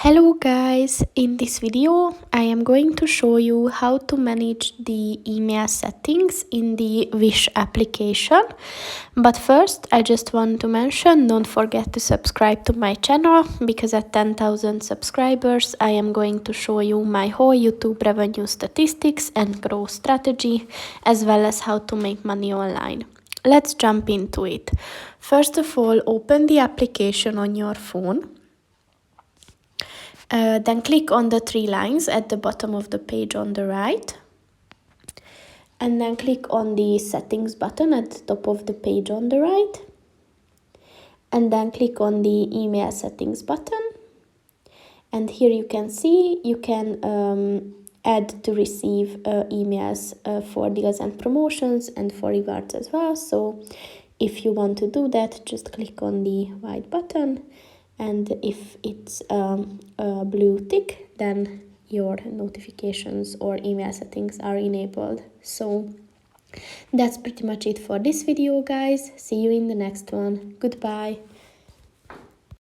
Hello guys, in this video I am going to show you how to manage the email settings in the Wish application. But first I just want to mention, don't forget to subscribe to my channel, because at 10,000 subscribers I am going to show you my whole YouTube revenue statistics and growth strategy, as well as how to make money online. Let's jump into it. First of all, open the application on your phone. Then click on the three lines at the bottom of the page on the right. And then click on the settings button at the top of the page on the right. And then click on the email settings button. And here you can see you can add to receive emails for deals and promotions and for rewards as well. So if you want to do that, just click on the white button. And if it's a blue tick, then your notifications or email settings are enabled. So that's pretty much it for this video, guys. See you in the next one. Goodbye.